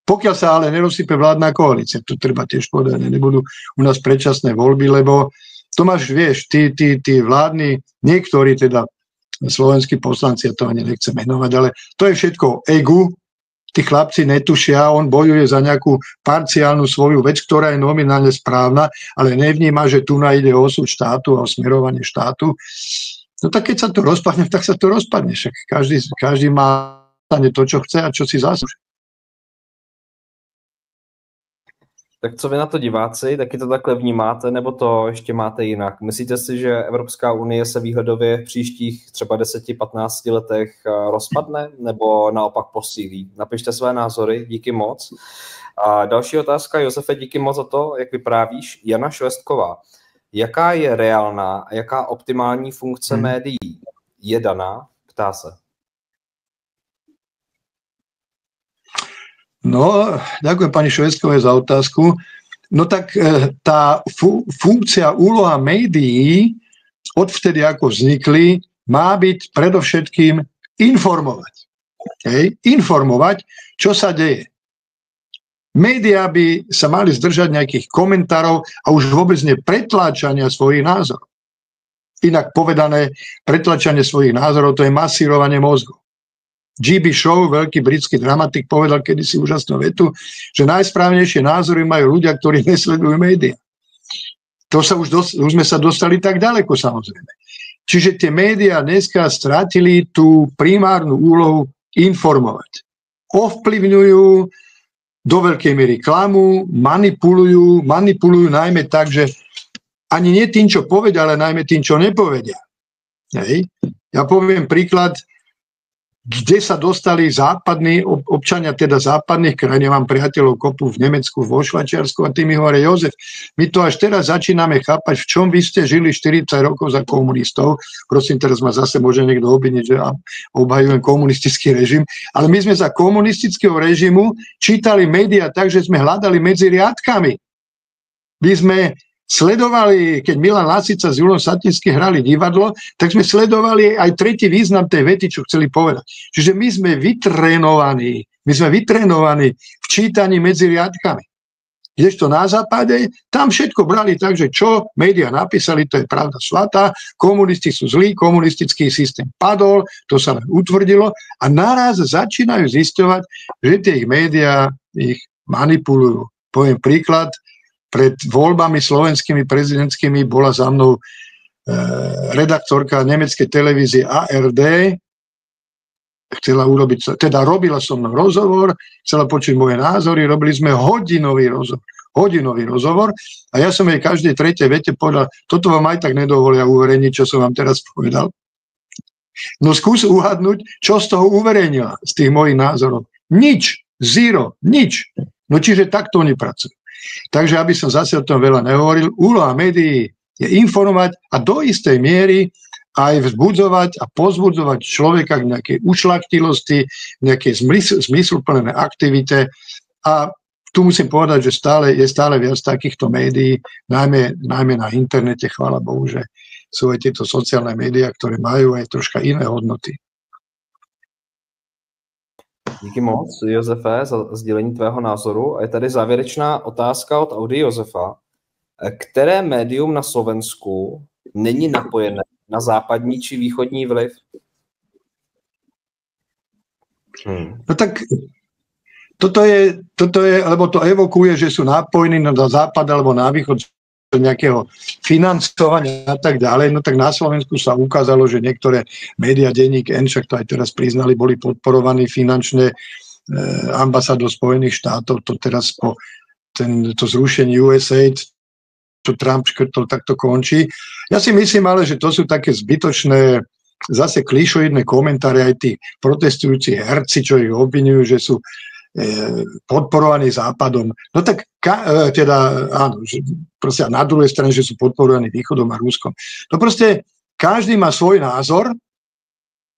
Pokiaľ sa ale nerozsype vládna koalícia, to treba tiež povedať, nebudú u nás predčasné voľby, lebo to máš, vieš, tí vládni, niektorí teda slovenskí poslanci, ja to ani nechcem menovať, ale to je všetko egu, tí chlapci netušia, on bojuje za nejakú parciálnu svoju vec, ktorá je nominálne správna, ale nevníma, že tu ide o osud štátu a o smerovanie štátu. No tak keď sa to rozpadne, tak sa to rozpadne. Však každý má to, čo chce a čo si zaslúži. Tak co vy na to diváci, taky to takhle vnímáte, nebo to ještě máte jinak? Myslíte si, že Evropská unie se výhledově v příštích třeba 10-15 letech rozpadne, nebo naopak posílí? Napište své názory, díky moc. A další otázka, Josefe, díky moc za to, jak vyprávíš. Jana Švestková. Jaká je reálná a jaká optimální funkce médií je daná? Ptá se. No, ďakujem pani Šveskovej za otázku. No tak tá funkcia, úloha médií odvtedy, ako vznikli, má byť predovšetkým informovať. Hej? Informovať, čo sa deje. Média by sa mali zdržať nejakých komentárov a už vôbec nie pretláčania svojich názorov. Inak povedané, pretlačanie svojich názorov, to je masírovanie mozgu. G.B. Shaw, veľký britský dramatik, povedal kedysi úžasnú vetu, že najsprávnejšie názory majú ľudia, ktorí nesledujú médiá. To sa už sme sa dostali tak ďaleko, samozrejme. Čiže tie médiá dneska stratili tú primárnu úlohu informovať. Ovplyvňujú, do veľkej miery klamu, manipulujú najmä tak, že ani nie tým, čo povedia, ale najmä tým, čo nepovedia. Hej. Ja poviem príklad, kde sa dostali západní občania, teda západných krajín. Ja mám priateľov kopu v Nemecku, vo Švajčiarsku a tí mi hovoria, Jozef, my to až teraz začíname chápať, v čom vy ste žili 40 rokov za komunistov. Prosím, teraz ma zase môže niekto obviniť, že obhajujem komunistický režim, ale my sme za komunistického režimu čítali médiá tak, že sme hľadali medzi riadkami. My sme sledovali, keď Milan Lasica s Julom Satinským hrali divadlo, tak sme sledovali aj tretí význam tej vety, čo chceli povedať. Čiže my sme vytrénovaní v čítaní medzi riadkami. Kdežto na západe, tam všetko brali tak, že čo médiá napísali, to je pravda svatá, komunisti sú zlí, komunistický systém padol, to sa len utvrdilo a naraz začínajú zisťovať, že tie ich médiá ich manipulujú. Poviem príklad, pred voľbami slovenskými prezidentskými bola za mnou redaktorka nemeckej televízie ARD, robila som mnou rozhovor, chcela počuť moje názory, robili sme hodinový rozhovor a ja som jej každej tretej vete povedal, toto vám aj tak nedovolia uverejniť, čo som vám teraz povedal. No skús uhadnúť, čo z toho uverejnila, z tých mojich názorov. Nič, zero, nič. No čiže takto oni pracujú. Takže, aby som zase o tom veľa nehovoril, úloha médií je informovať a do istej miery aj vzbudzovať a pozbudzovať človeka k nejakej ušľachtilosti, nejakej zmysluplnej aktivite. A tu musím povedať, že je stále viac takýchto médií, najmä na internete, chvála Bohu, že sú aj tieto sociálne médiá, ktoré majú aj troška iné hodnoty. Díky moc, Josefe, za sdělení tvého názoru. A je tady závěrečná otázka od Audi Josefa. Které médium na Slovensku není napojené na západní či východní vliv? No tak toto je, lebo to evokuje, že sú napojení na západ alebo na východ nejakého financovania a tak ďalej, no tak na Slovensku sa ukázalo, že niektoré médiá, denník N, však to aj teraz priznali, boli podporovaní finančne ambasádou Spojených štátov, to teraz po to zrušení USAID, čo Trump škrtol, tak to končí. Ja si myslím ale, že to sú také zbytočné, zase klišoidné komentáre aj tí protestujúci herci, čo ich obvinujú, že sú podporovaní Západom. No tak áno, proste na druhej strane, že sú podporovaní Východom a Ruskom. No proste každý má svoj názor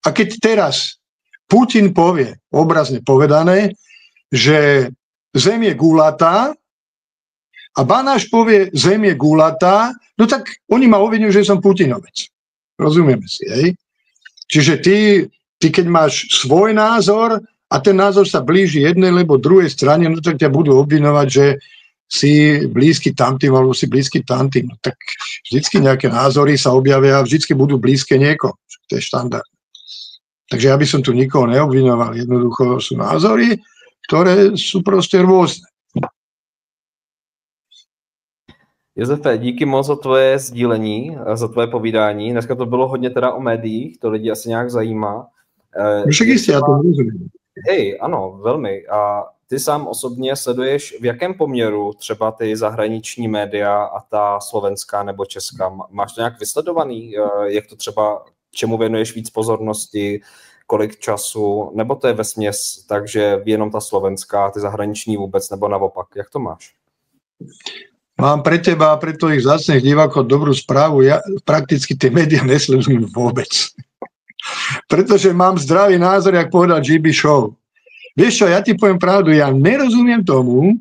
a keď teraz Putin povie, obrazne povedané, že Zem je gulatá a Banáš povie, Zem je gulatá, no tak oni ma obvinujú, že som Putinovec. Rozumieme si, hej? Čiže ty keď máš svoj názor a ten názor sa blíži jednej alebo druhej strane, no tak ťa budú obvinovať, že si blízky tamtým alebo si blízky tamtým. No tak vždycky nejaké názory sa objavia a vždycky budú blízke niekomu. To je štandard. Takže ja by som tu nikoho neobvinoval. Jednoducho sú názory, ktoré sú proste rôzne. Josefe, díky moc za tvoje sdílení, za tvoje povídání. Dneska to bylo hodně teda o médiích, to lidi asi nějak zajímá. Však jistě, já to rozumím. Hej, ano, velmi. A ty sám osobně sleduješ, v jakém poměru třeba ty zahraniční média a ta slovenská nebo česká? Máš to nějak vysledovaný? Jak to třeba, čemu věnuješ víc pozornosti, kolik času? Nebo to je vesměs takže jenom ta slovenská, ty zahraniční vůbec, nebo naopak? Jak to máš? Mám pre teba a pre tvojich vzácnych divákov dobrú správu. Ja prakticky tie médiá nesledujem vôbec. Pretože mám zdravý názor, jak povedal G.B. Shaw. Vieš čo, ja ti poviem pravdu, ja nerozumiem tomu,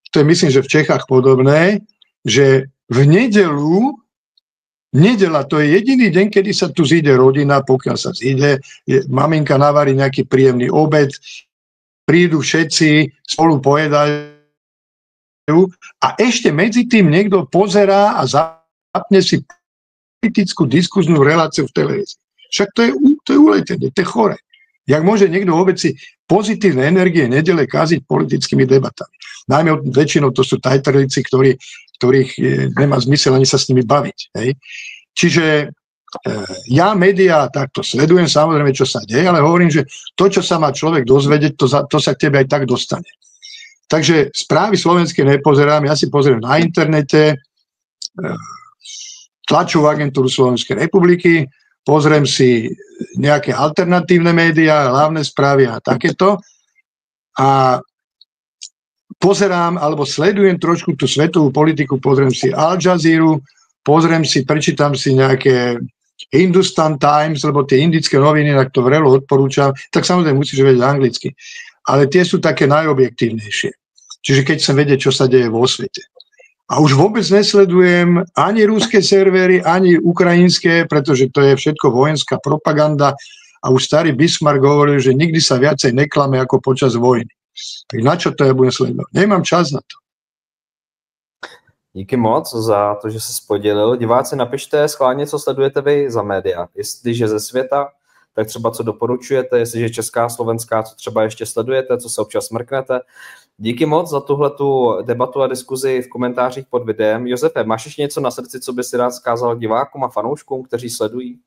to je myslím, že v Čechách podobné, že v nedeľu Nedela, to je jediný deň, kedy sa tu zíde rodina, pokiaľ sa zíde, maminka navarí nejaký príjemný obed, prídu všetci, spolu pojedajú a ešte medzi tým niekto pozerá a zapne si politickú diskuznú reláciu v televízii. Však to je uletenie, to je chore. Jak môže niekto vôbec si pozitívne energie nedele kaziť politickými debatami? Najmä väčšinou to sú tajtrlici, ktorých nemá zmysel ani sa s nimi baviť. Hej. Čiže ja médiá takto sledujem, samozrejme, čo sa deje, ale hovorím, že to, čo sa má človek dozvedieť, to sa k tebe aj tak dostane. Takže správy slovenské nepozerám, ja si pozriem na internete, tlačovú agentúru Slovenskej republiky, pozriem si nejaké alternatívne médiá, hlavné správy a takéto a pozerám alebo sledujem trošku tú svetovú politiku, pozriem si Al Jazeera, prečítam si nejaké Hindustan Times, lebo tie indické noviny, tak to vrelo odporúčam, tak samozrejme musíš vedieť anglicky. Ale tie sú také najobjektívnejšie. Čiže keď chcem vedieť, čo sa deje vo svete. A už vôbec nesledujem ani ruské servery, ani ukrajinské, pretože to je všetko vojenská propaganda a už starý Bismarck hovoril, že nikdy sa viacej neklame ako počas vojny. Tak na čo to ja budem sledovať? Nemám čas na to. Díky moc za to, že jsi podělil. Diváci, napište schválně, co sledujete vy za média. Jestliže ze světa, tak třeba co doporučujete, jestliže česká, slovenská, co třeba ještě sledujete, co se občas mrknete. Díky moc za tuhletu debatu a diskuzi v komentářích pod videem. Josefe, máš ještě něco na srdci, co by si rád zkázal divákům a fanouškům, kteří sledují?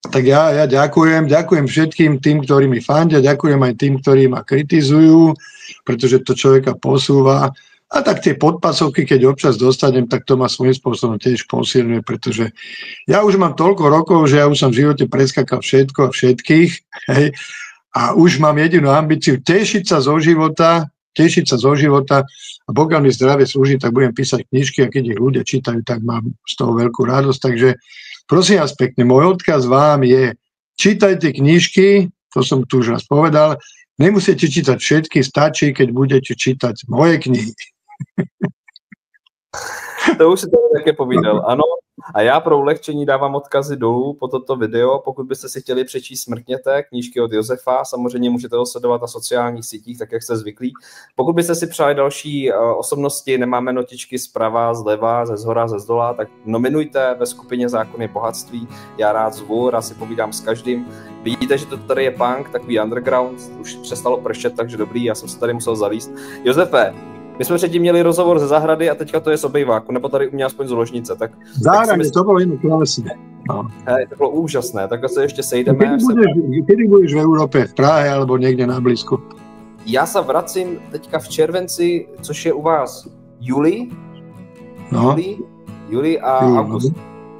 Tak ja ďakujem všetkým tým, ktorí mi fandia, ďakujem aj tým, ktorí ma kritizujú, pretože to človeka posúva. A tak tie podpasovky, keď občas dostanem, tak to ma svojím spôsobom tiež posilňuje, pretože ja už mám toľko rokov, že ja už som v živote preskakal všetko a všetkých, hej, a už mám jedinú ambíciu tešiť sa zo života a pokiaľ mi zdravie slúži, tak budem písať knižky a keď ich ľudia čítajú, tak mám z toho veľkú radosť. Takže prosím vás pekne, môj odkaz vám je, čítajte knižky, to som tu už raz povedal, nemusíte čítať všetky, stačí, keď budete čítať moje knihy. To už si to také povídal, ano. A já pro ulehčení dávám odkazy dolů po toto video. Pokud byste si chtěli přečíst, smrkněte knížky od Josefa. Samozřejmě můžete ho sledovat na sociálních sítích, tak jak jste zvyklí. Pokud byste si přáli další osobnosti, nemáme notičky zprava, zleva, ze zhora, ze zdola, tak nominujte ve skupině Zákony bohatství. Já rád zvu, rád si povídám s každým. Vidíte, že to tady je punk, takový underground, už přestalo pršet, takže dobrý, já jsem se tady musel zalíst. Josefe, my jsme předtím měli rozhovor ze zahrady a teďka to je z obejváku, nebo tady u mě aspoň z ložnice. Tak to bylo jinak krásné. No. Hej, to bylo úžasné, takhle se ještě sejdeme. Kedy budeš v Európe, v Prahe alebo někde na blízku? Já se vracím teďka v červenci, což je u vás juli a august.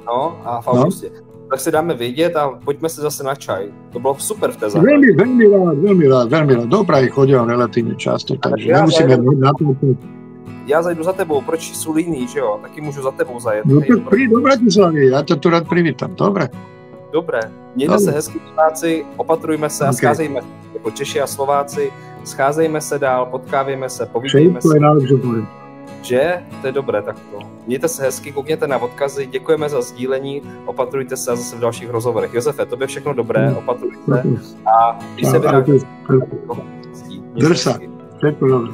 No, a v augustě. Tak si dáme vědět a pojďme se zase na čaj. To bylo super v té zahradě. Veľmi rád. Do Prahy chodím relatívne často, takže nemusíme na to. Já zajdu za tebou, proč jsou líný, že jo? Taky můžu za tebou zajet. No tak príď do Bratislavy, ja to tu rád privítam, dobre. Dobré, mějte se hezky diváci, opatrujme se a scházejme se jako Češi a Slováci, scházejme se dál, potkávejme se, povídejme se. Všetko je najlepšie poviem. Že? To je dobré takto. Mějte se hezky, koukněte na odkazy, děkujeme za sdílení, opatrujte se a zase v dalších rozhovorech. Josefe, tobě všechno dobré, opatrujte a když se vydáte, drž sa, všetko dobré.